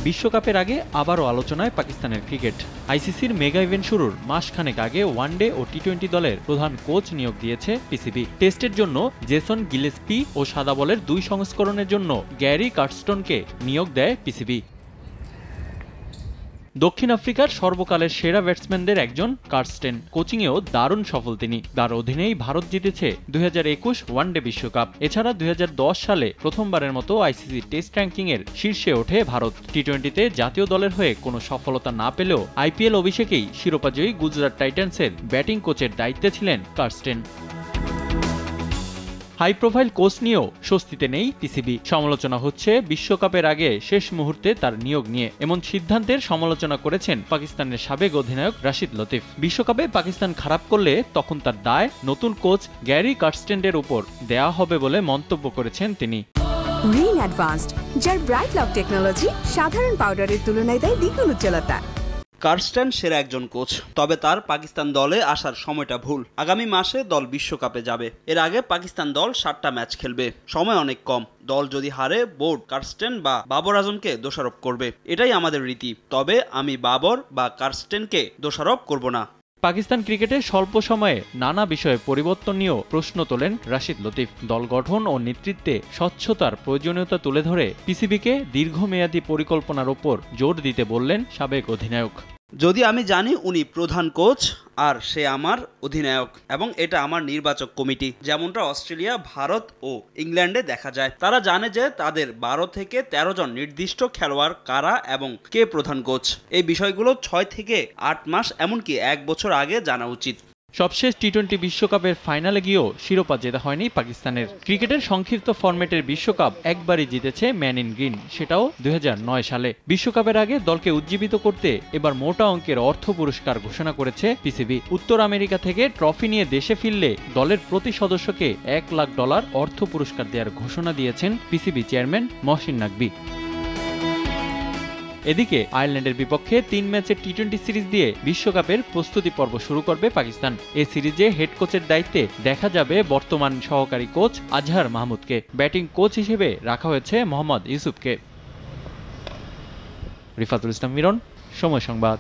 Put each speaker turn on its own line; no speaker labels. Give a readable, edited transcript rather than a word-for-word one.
বিশ্বকাপের আগে আবারও আলোচনায় পাকিস্তানের ক্রিকেট। আইসিসির মেগা ইভেন্ট শুরুর মাসখানেক আগে ওয়ানডে ও টি-20 দলের প্রধান কোচ নিয়োগ দিয়েছে পিসিবি। টেস্টের জন্য জেসন গিলেস্পি ও সাদা বলের 2 সংস্করণের জন্য গ্যারি কার্স্টনকে নিয়োগ দেয় পিসিবি। দক্ষিণ আফ্রিকার সর্বকালের সেরা ব্যাটসম্যানদের একজন কার্স্টেন, কোচিংয়েও দারুণ সফল তিনি। তার অধীনেই ভারত জিতেছে 2021 ওয়ানডে বিশ্বকাপ। এছাড়া 2010 সালে প্রথমবারের মতো আইসিসি টেস্ট র্যাঙ্কিংয়ের শীর্ষে ওঠে ভারত। টি-20তে জাতীয় দলের হয়ে কোনো সফলতা না পেলেও আইপিএল অভিষেকেই শিরোপাজয়ী গুজরাট টাইটান্সের ব্যাটিং কোচের দায়িত্বে ছিলেন কার্স্টেন। হাই প্রোফাইল কোচ নিয়েও স্বস্তিতে নেই পিসিবি। সমালোচনা হচ্ছে বিশ্বকাপের আগে শেষ মুহূর্তে তার নিয়োগ নিয়ে। এমন সিদ্ধান্তের সমালোচনা করেছেন পাকিস্তানের সাবেক অধিনায়ক রাশিদ লতিফ। বিশ্বকাপে পাকিস্তান খারাপ করলে তখন তার দায় নতুন কোচ গ্যারি কার্স্টেনের উপর দেয়া হবে বলে মন্তব্য করেছেন তিনি।
রিন অ্যাডভান্সড, যার ব্রাইট লক টেকনোলজি সাধারণ পাউডারের তুলনায় দেয় দ্বিগুণ উজ্জ্বলতা।
কার্স্টেন সেরা একজন কোচ, তবে তার পাকিস্তান দলে আসার সময়টা ভুল। আগামী মাসে দল বিশ্বকাপে যাবে। এর আগে পাকিস্তান দল 7টা ম্যাচ খেলবে, সময় অনেক কম। দল যদি হারে বোর্ড কার্স্টেন বা বাবর আজমকে দোষারোপ করবে, এটাই আমাদের রীতি। তবে আমি বাবর বা কার্স্টেনকে দোষারোপ করব না।
পাকিস্তান ক্রিকেটে স্বল্প সময়ে নানা বিষয়ে পরিবর্তন নিয়েও প্রশ্ন তোলেন রাশিদ লতিফ। দল গঠন ও নেতৃত্বে স্বচ্ছতার প্রয়োজনীয়তা তুলে ধরে পিসিবিকে দীর্ঘমেয়াদী পরিকল্পনার উপর জোর দিতে বললেন সাবেক অধিনায়ক।
যদি আমি জানি উনি প্রধান কোচ আর সে আমার অধিনায়ক এবং এটা আমার নির্বাচক কমিটি, যেমনটা অস্ট্রেলিয়া, ভারত ও ইংল্যান্ডে দেখা যায়, তারা জানে যে তাদের 12 থেকে 13 জন নির্দিষ্ট খেলোয়াড় কারা এবং কে প্রধান কোচ। এই বিষয়গুলো 6 থেকে 8 মাস এমনকি 1 বছর আগে জানা উচিত।
সবশেষ টি-20 বিশ্বকাপের ফাইনালে গিয়েও শিরোপা জেতা হয়নি পাকিস্তানের। ক্রিকেটের সংক্ষিপ্ত ফরম্যাটের বিশ্বকাপ একবারই জিতেছে ম্যান ইন গ্রিন, সেটাও 2009 সালে। বিশ্বকাপের আগে দলকে উজ্জীবিত করতে এবার মোটা অঙ্কের অর্থ পুরস্কার ঘোষণা করেছে পিসিবি। উত্তর আমেরিকা থেকে ট্রফি নিয়ে দেশে ফিরলে দলের প্রতি সদস্যকে $1 লাখ অর্থ পুরস্কার দেওয়ার ঘোষণা দিয়েছেন পিসিবি চেয়ারম্যান মহসিন নাকভি। এদিকে আয়ারল্যান্ডের বিপক্ষে 3 ম্যাচের টি-20 সিরিজ দিয়ে বিশ্বকাপের প্রস্তুতি পর্ব শুরু করবে পাকিস্তান। এই সিরিজে হেড কোচের দায়িত্বে দেখা যাবে বর্তমান সহকারী কোচ আজহার মাহমুদকে। ব্যাটিং কোচ হিসেবে রাখা হয়েছে মোহাম্মদ ইউসুফকে। রিফাতুল ইসলাম মিরন, সময় সংবাদ।